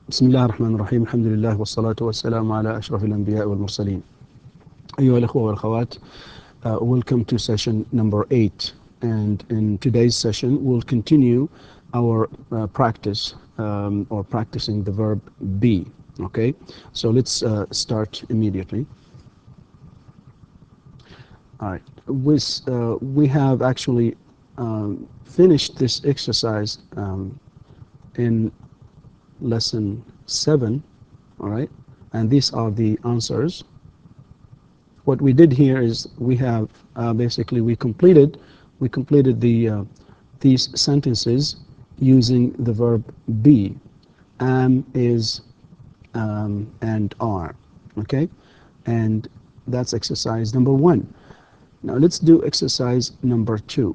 بسم الله الرحمن الرحيم الحمد لله والصلاة والسلام على أشرف الأنبياء والمرسلين أيها الأخوة والأخوات welcome to session number 8 and in today's session we'll continue our practice or practicing the verb be. Okay, so let's start immediately. Alright, we have actually finished this exercise in lesson 7, all right, and these are the answers. What we did here is we have basically we completed the these sentences using the verb be, am, is, and are. Okay, and that's exercise number 1. Now let's do exercise number 2.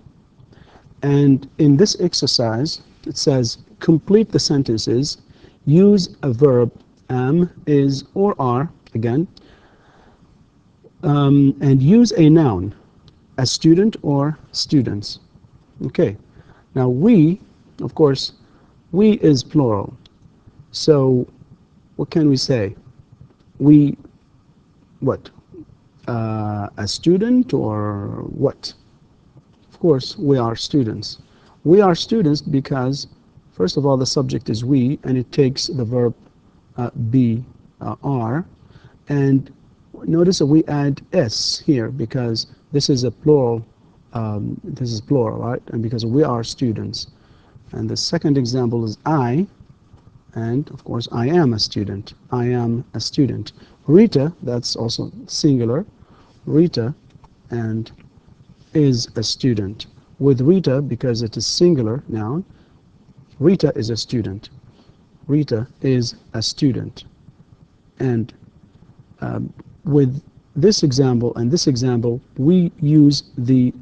And in this exercise it says complete the sentences. Use a verb am, is, or are again, and use a noun, a student or students. Okay, now we, of course, we is plural. So what can we say? We, what? A student or what? Of course, we are students. We are students because first of all, the subject is we, and it takes the verb be, are, and notice that we add s here because this is a plural. This is plural, right? And because we are students. And the second example is I, and of course I am a student. I am a student. Rita, that's also singular. Rita, and is a student. With Rita, because it is singular noun, Rita is a student. Rita is a student. And with this example and this example, we use the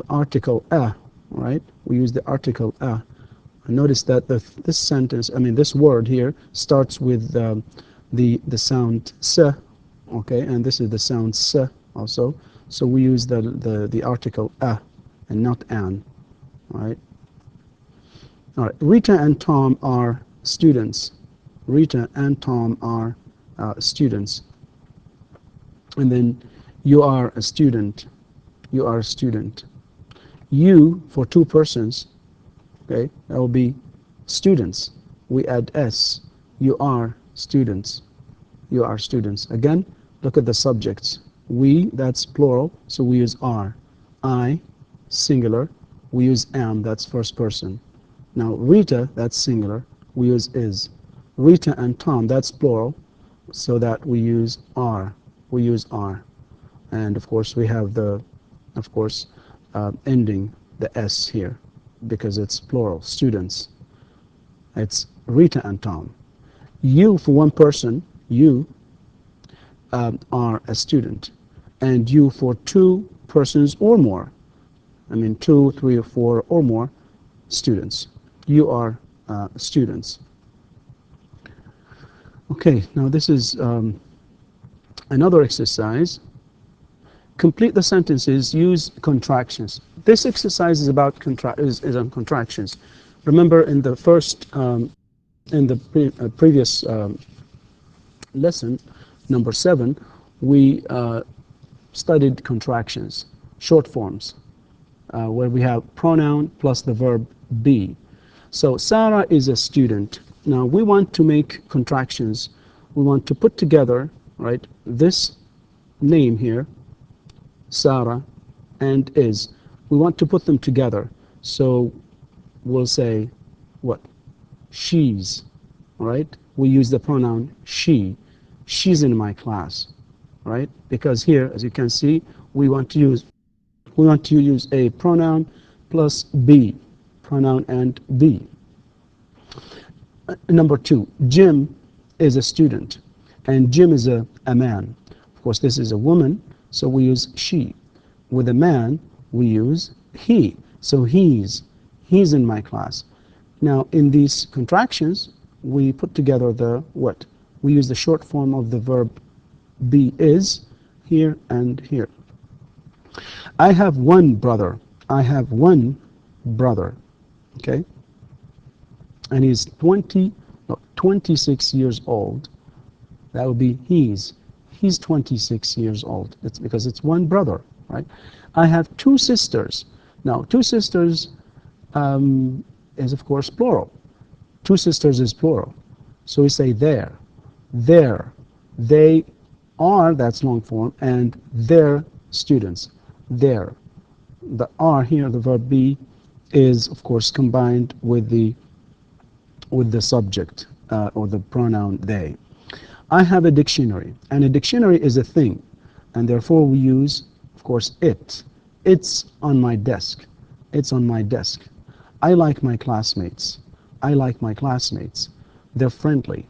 article a, right? We use the article a. Notice that this sentence, I mean this word here, starts with the sound s, okay? And this is the sound s also. So we use the article a and not an, right? All right, Rita and Tom are students. Rita and Tom are students. And then you are a student. You are a student. You, for two persons, okay, that will be students. We add s. You are students. You are students. Again, look at the subjects. We, that's plural, so we use are. I, singular, we use am, that's first person. Now Rita, that's singular, we use is. Rita and Tom, that's plural, so that we use are. We use are. And of course we have the, of course, ending the s here because it's plural, students. It's Rita and Tom. You, for one person, you are a student. And you, for two persons or more, I mean 2, 3, or 4 or more students. You are students. Okay, now this is another exercise. Complete the sentences, use contractions. This exercise is about is on contractions. Remember in the first, in the previous lesson, number 7, we studied contractions, short forms, where we have pronoun plus the verb be. So Sarah is a student. Now we want to make contractions. We want to put together, right, this name here, Sarah, and is. We want to put them together. So we'll say what? She's, right? We use the pronoun she. She's in my class, right? Because here, as you can see, we want to use a pronoun plus be, pronoun and be. Number 2, Jim is a student, and Jim is a man. Of course, this is a woman, so we use she. With a man, we use he. So he's in my class. Now, in these contractions, we put together the what? We use the short form of the verb be is here and here. I have one brother. I have one brother. Okay? And he's 20 No, 26 years old. That would be he's. He's 26 years old. It's because it's one brother, right? I have two sisters. Now, two sisters is of course plural. Two sisters is plural. So we say there, they are, that's long form, and their students, their. The are here, the verb be, is of course combined with the subject or the pronoun they. I have a dictionary, and a dictionary is a thing, and therefore we use, of course, it. It's on my desk. It's on my desk. I like my classmates. I like my classmates. They're friendly.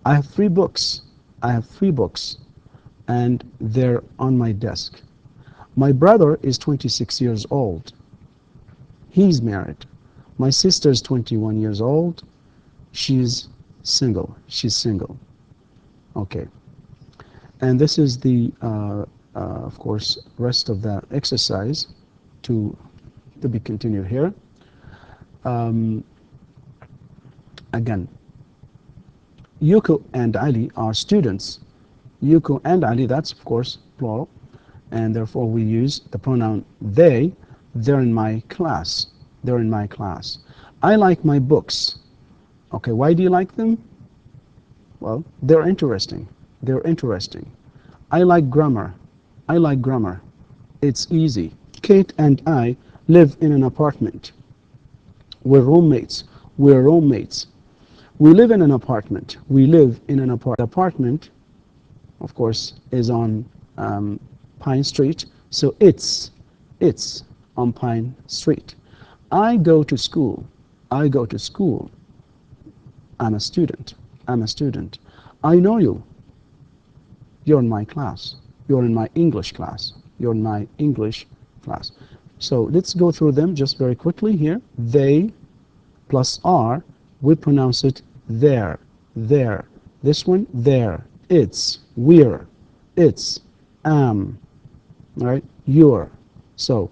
I have 3 books. I have 3 books, and they're on my desk. My brother is 26 years old. He's married. My sister is 21 years old. She's single. She's single. Okay. And this is the, of course, rest of that exercise to be continued here. Again, Yuko and Ali are students. Yuko and Ali, that's of course plural, and therefore we use the pronoun they. They're in my class. They're in my class. I like my books. Okay, why do you like them? Well, they're interesting. They're interesting. I like grammar. I like grammar. It's easy. Kate and I live in an apartment. We're roommates. We're roommates. We live in an apartment. We live in an apartment. The apartment, of course, is on Pine Street. So it's on Pine Street. I go to school. I go to school. I'm a student. I'm a student. I know you. You're in my class. You're in my English class. You're in my English class. So let's go through them just very quickly here. They plus are, we pronounce it there, there. This one, there. It's, we're, it's, am, right? You're. So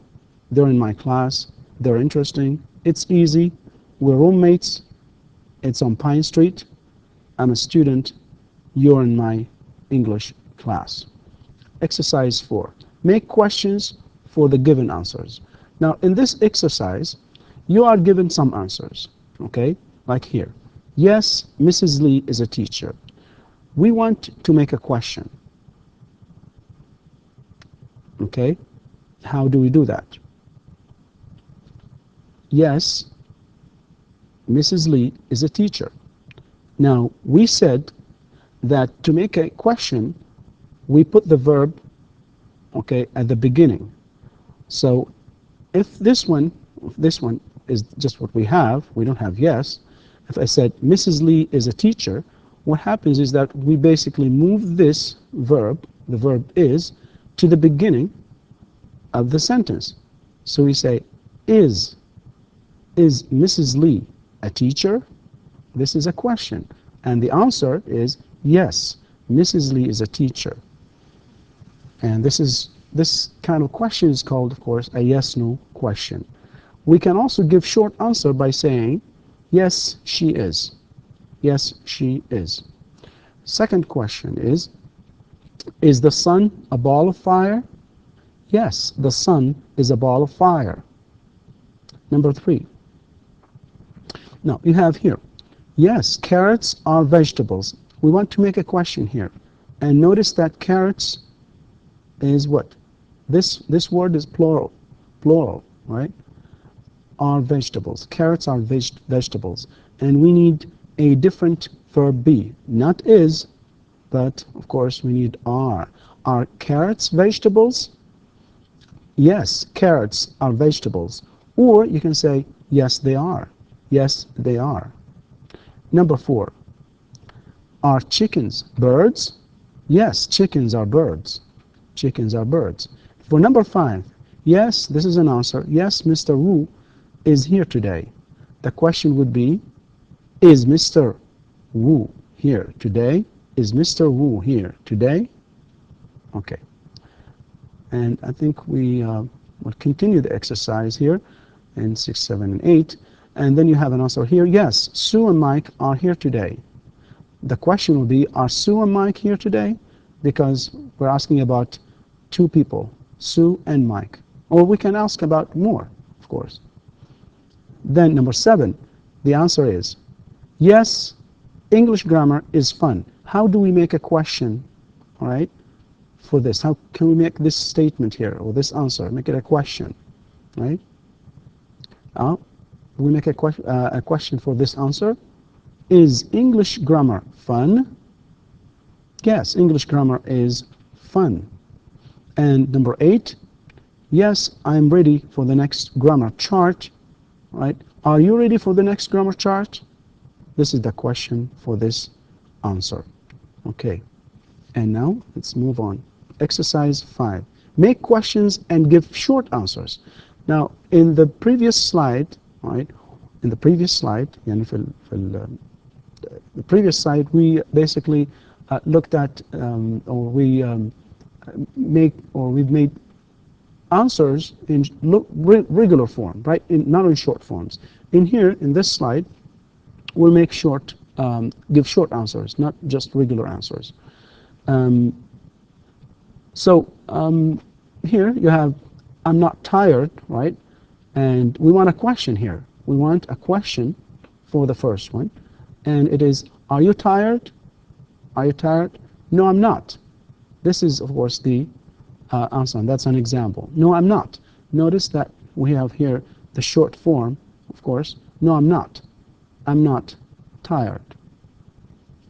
they're in my class. They're interesting. It's easy. We're roommates. It's on Pine Street. I'm a student. You're in my English class. Exercise 4. Make questions for the given answers. Now, in this exercise, you are given some answers, okay? Like here. Yes, Mrs. Lee is a teacher. We want to make a question. Okay? How do we do that? Yes, Mrs. Lee is a teacher. Now, we said that to make a question, we put the verb, okay, at the beginning. So if this one is just what we have, we don't have yes. If I said Mrs. Lee is a teacher, what happens is that we basically move this verb, the verb is, to the beginning of the sentence. So we say, is Mrs. Lee a teacher? This is a question. And the answer is yes, Mrs. Lee is a teacher. And this kind of question is called, of course, a yes-no question. We can also give short answer by saying, yes, she is. Yes, she is. Second question is the sun a ball of fire? Yes, the sun is a ball of fire. Number 3. Now, you have here, yes, carrots are vegetables. We want to make a question here. And notice that carrots is what? This word is plural, right? Are vegetables. Carrots are vegetables. And we need a different verb be. Not is, but of course we need are. Are carrots vegetables? Yes, carrots are vegetables. Or you can say, yes, they are. Yes, they are. Number 4. Are chickens birds? Yes, chickens are birds. Chickens are birds. For number 5, yes, this is an answer. Yes, Mr. Wu is here today. The question would be, is Mr. Wu here today? Is Mr. Wu here today? Okay. And I think we will continue the exercise here in 6, 7, and 8. And then you have an answer here. Yes, Sue and Mike are here today. the question will be, are Sue and Mike here today? Because we're asking about two people, Sue and Mike. Or we can ask about more, of course. Then number 7, the answer is, yes, English grammar is fun. How do we make a question, all right, for this? How can we make this statement here, or this answer, make it a question, right? We make a question for this answer. Is English grammar fun? Yes, English grammar is fun. And number 8, yes, I'm ready for the next grammar chart, right? Are you ready for the next grammar chart? This is the question for this answer. Okay, and now let's move on. Exercise 5. Make questions and give short answers. Now, in the previous slide, right? In the previous slide, the previous slide, we basically looked at, we've made answers in regular form, right? Not in short forms. In here, in this slide, we'll make give short answers, not just regular answers. Here you have, I'm not tired, right? And we want a question here. We want a question for the first one. And it is, are you tired? Are you tired? No, I'm not. This is, of course, the answer. And that's an example. No, I'm not. Notice that we have here the short form, of course. No, I'm not. I'm not tired.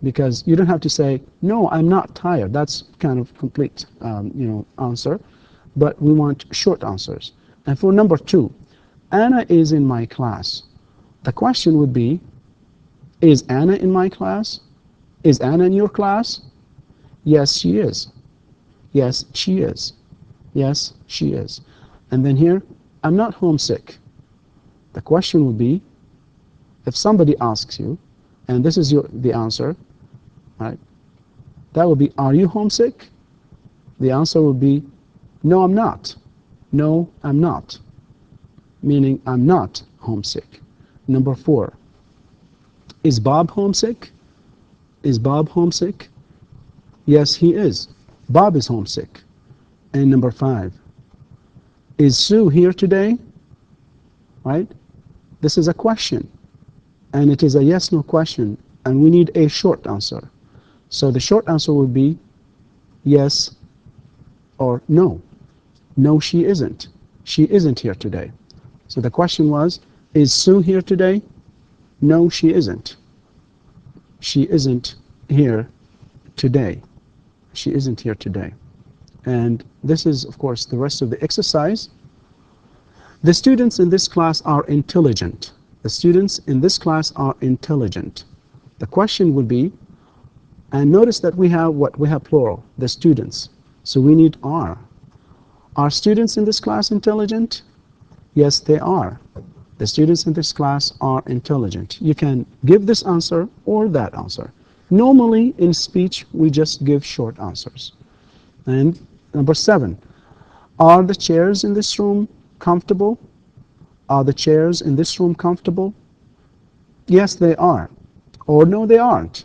Because you don't have to say, no, I'm not tired. That's kind of complete, answer. But we want short answers. And for number 2, Anna is in my class. The question would be, is Anna in my class? Is Anna in your class? Yes, she is. Yes, she is. Yes, she is. And then here, I'm not homesick. The question would be, if somebody asks you, and this is the answer, right? That would be, are you homesick? The answer would be, no, I'm not. No, I'm not. Meaning, I'm not homesick. Number 4, is Bob homesick? Is Bob homesick? Yes, he is. Bob is homesick. And number 5, is Sue here today? Right? This is a question. And it is a yes-no question. And we need a short answer. So the short answer would be yes or no. No, she isn't. She isn't here today. So the question was, is Sue here today? No, she isn't. She isn't here today. She isn't here today. And this is, of course, the rest of the exercise. The students in this class are intelligent. The students in this class are intelligent. The question would be, and notice that we have what? We have plural, the students. So we need are. Are students in this class intelligent? Yes, they are. The students in this class are intelligent. You can give this answer or that answer. Normally, in speech, we just give short answers. And number 7, are the chairs in this room comfortable? Are the chairs in this room comfortable? Yes, they are. Or no, they aren't.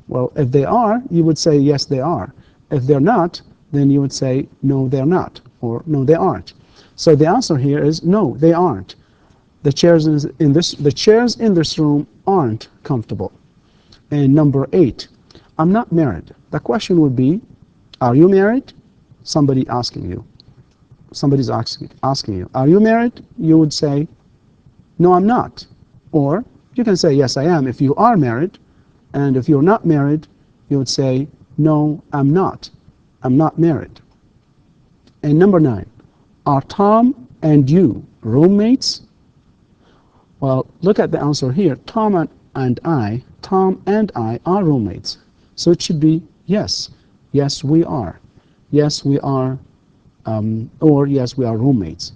Well, if they are, you would say yes, they are. If they're not, then you would say no, they're not, or no, they aren't. So the answer here is no, they aren't. The chairs in this room aren't comfortable. And number 8, I'm not married. The question would be, are you married? Somebody asking you. Somebody's asking you, are you married? You would say, no, I'm not. Or you can say, yes, I am, if you are married. And if you're not married, you would say, no, I'm not. I'm not married. And number 9, are Tom and you roommates? Well, look at the answer here. Tom and I are roommates. So it should be yes. Yes, we are. Yes, we are. Or yes, we are roommates.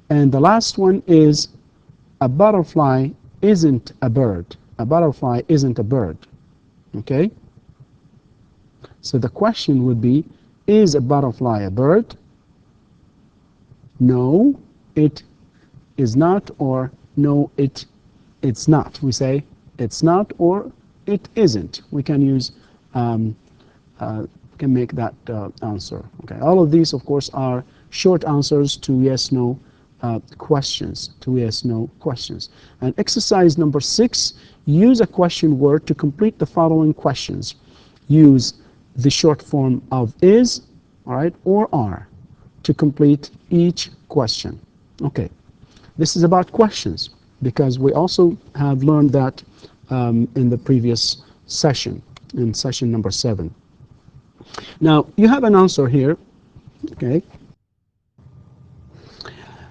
And the last one is, a butterfly isn't a bird. A butterfly isn't a bird. Okay? So the question would be, is a butterfly a bird? No, it is not, or no, it's not. We say it's not or it isn't. We can use, can make that answer. Okay, all of these, of course, are short answers to yes/no questions. To yes/no questions. And exercise number 6: use a question word to complete the following questions. Use the short form of is, all right, or are to complete each question. Okay, this is about questions because we also have learned that in the previous session, in session number 7. Now, you have an answer here, okay?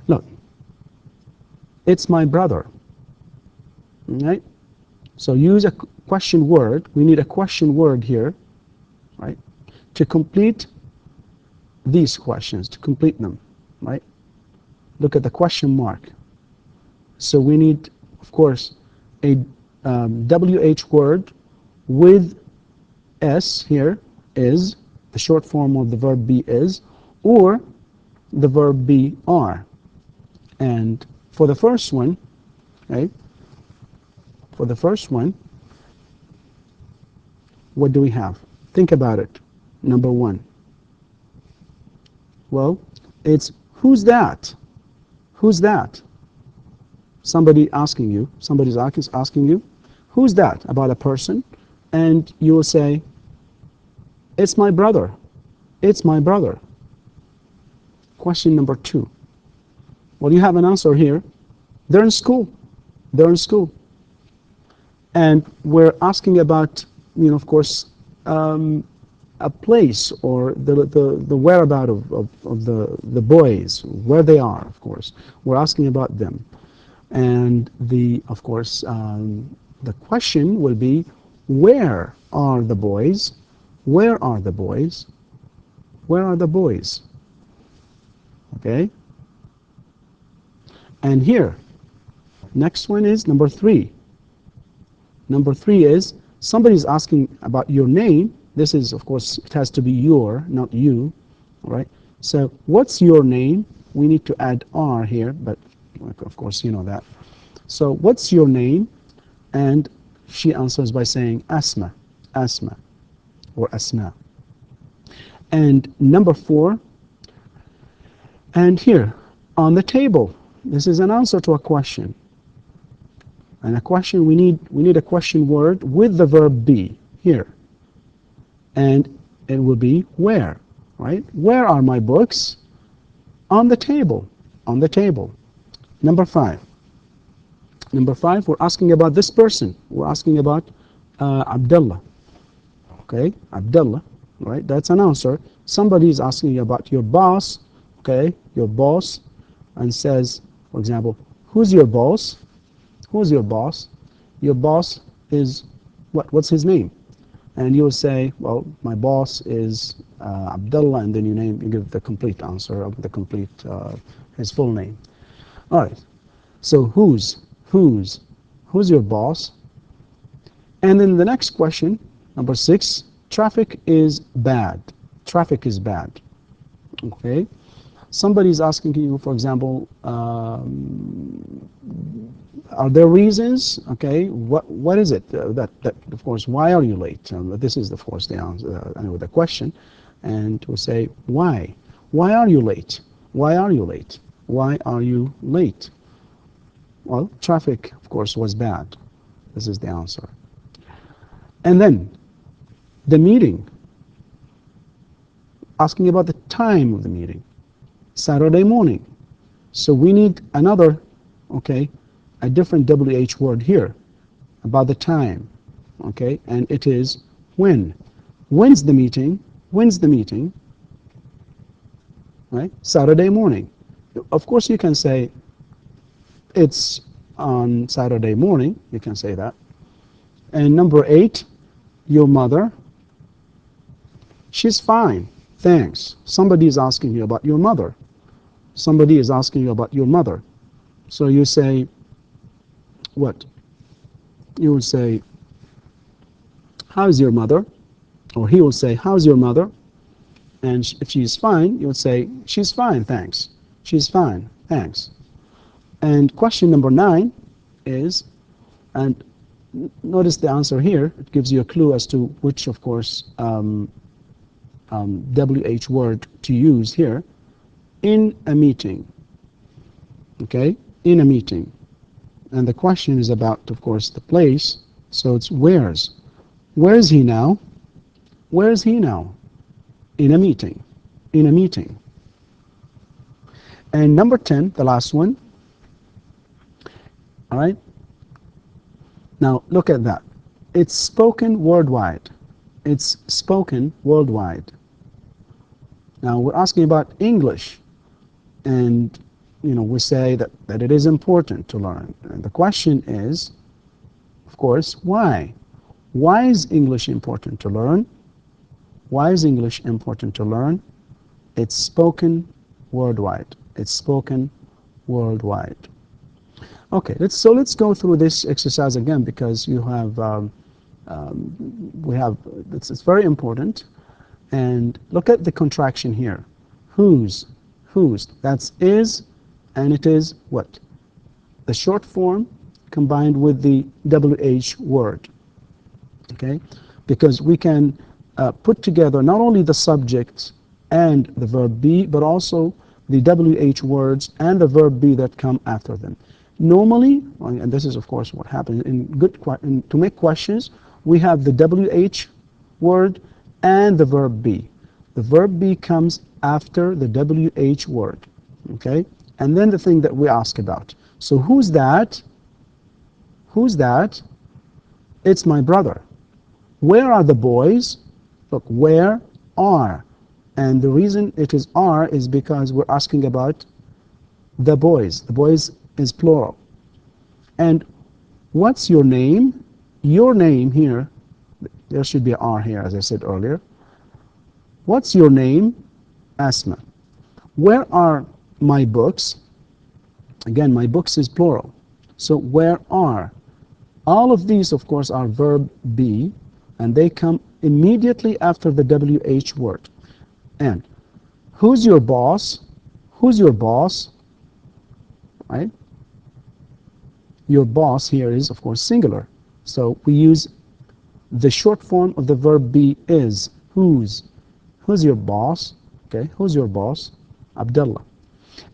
Look, it's my brother, all right? So use a question word. We need a question word here, right, to complete these questions, to complete them, right? Look at the question mark. So we need, of course, a WH word with S here, is, the short form of the verb be is, or the verb be are. And for the first one, right, for the first one, what do we have? Think about it. Number 1. Well, it's who's that? Who's that? Somebody asking you, somebody's asking you, who's that, about a person, and you will say, it's my brother. It's my brother. Question number 2. Well, you have an answer here. They're in school. They're in school. And we're asking about, you know, of course, a place or the whereabout of the boys, where they are, of course. We're asking about them. And of course, the question will be, where are the boys? Where are the boys? Where are the boys? Okay? And here, next one is number 3. Number 3 is, somebody's asking about your name. This is, of course, it has to be your, not you. All right? So, what's your name? We need to add R here, but of course, you know that. So, what's your name? And she answers by saying Asma, Asma, or Asma. And number 4, and here, on the table, this is an answer to a question. And a question, we need a question word with the verb be, here. And it will be where, right? Where are my books? On the table, on the table. Number 5. Number 5, we're asking about this person. We're asking about Abdullah. Okay, Abdullah, right? That's an answer. Somebody is asking you about your boss, okay, your boss, and says, for example, who's your boss? Who's your boss? Your boss is what? What's his name? And you will say, well, my boss is Abdullah, and then you give the complete answer of the complete, his full name. All right. So who's your boss? And then the next question, number 6, traffic is bad. Traffic is bad. Okay. Somebody's asking you, for example, are there reasons? Okay, what is it that of course, why are you late? This is of course the answer, the question, and we'll say why? Why are you late? Why are you late? Why are you late? Well, traffic, of course, was bad. This is the answer. And then the meeting, asking about the time of the meeting. Saturday morning. So we need another, okay, a different WH word here about the time, okay, and it is when. When's the meeting? When's the meeting? Right? Saturday morning. Of course you can say it's on Saturday morning, you can say that. And number 8, your mother. She's fine, thanks. Somebody is asking you about your mother. Somebody is asking you about your mother. So you say, what? You will say, how's your mother? Or he will say, how's your mother? And if she's fine, you would say, she's fine, thanks. She's fine, thanks. And question number 9 is, and notice the answer here. It gives you a clue as to which, of course, WH word to use here. In a meeting. Okay? In a meeting. And the question is about, of course, the place. So it's where's. Where is he now? Where is he now? In a meeting. In a meeting. And number 10, the last one. All right? Now, look at that. It's spoken worldwide. It's spoken worldwide. Now, we're asking about English. And, we say that it is important to learn. And the question is, of course, why? Why is English important to learn? Why is English important to learn? It's spoken worldwide. It's spoken worldwide. Okay, let's go through this exercise again, because you have it's very important. And look at the contraction here. Whose, that's is, and it is what? The short form combined with the WH word. Okay, because we can put together not only the subject and the verb be, but also the WH words and the verb be that come after them. Normally, and this is of course what happens to make questions, we have the WH word and the verb be. The verb be comes after the WH word, okay? And then the thing that we ask about. So who's that? Who's that? It's my brother. Where are the boys? Look, where are? And the reason it is are is because we're asking about the boys. The boys is plural. And what's your name? Your name here, there should be an R here, as I said earlier. What's your name? Asma. Where are my books? Again, my books is plural. So where are? All of these, of course, are verb be, and they come immediately after the WH word. And who's your boss? Who's your boss? Right? Your boss here is, of course, singular. So we use the short form of the verb be is. Who's? Who's your boss? Okay, who's your boss? Abdullah.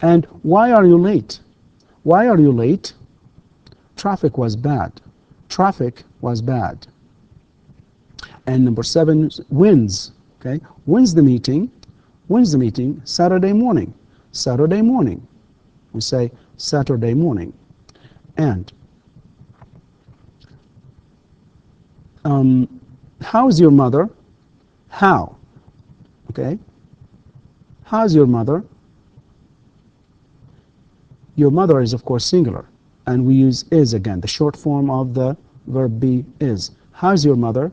And why are you late? Why are you late? Traffic was bad. Traffic was bad. And number 7, when's? Okay, when's the meeting? When's the meeting? Saturday morning. Saturday morning. We say Saturday morning. And how's your mother? How? Okay. How's your mother? Your mother is, of course, singular. And we use is again. The short form of the verb be is. How's your mother?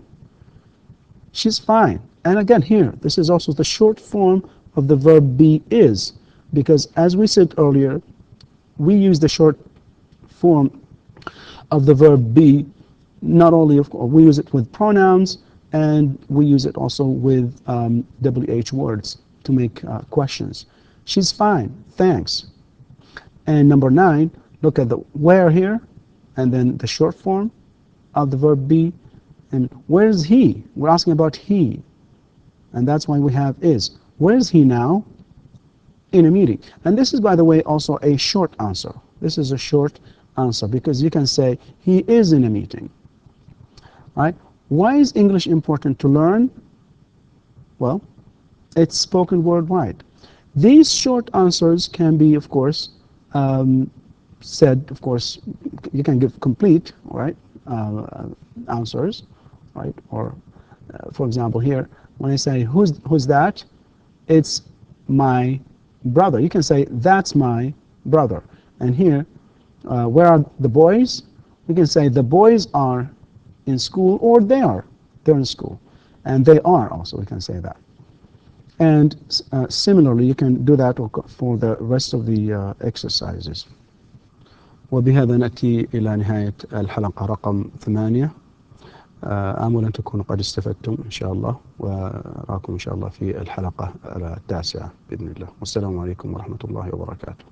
She's fine. And again here, this is also the short form of the verb be is. Because as we said earlier, we use the short form of the verb be, not only, of course, we use it with pronouns, and we use it also with WH words to make questions. She's fine, thanks. And number 9, look at the where here, and then the short form of the verb be, and where's he? We're asking about he, and that's why we have is. Where's he now? In a meeting. And this is, by the way, also a short answer. This is a short answer, because you can say he is in a meeting. Right? Why is English important to learn? Well, it's spoken worldwide. These short answers can be, of course, said, of course, you can give complete, right, answers, right? Or, for example, here, when I say, who's that? It's my brother. You can say, that's my brother. And here, where are the boys? We can say, the boys are in school, or they're in school. And they are also, we can say that. And similarly, you can do that for the rest of the exercises. وبهذا نأتي إلى نهاية الحلقة رقم 8. آمل أن تكونوا قد استفدتم إن شاء الله، وأراكم إن شاء الله في الحلقة 9 بإذن الله. والسلام عليكم ورحمة الله وبركاته.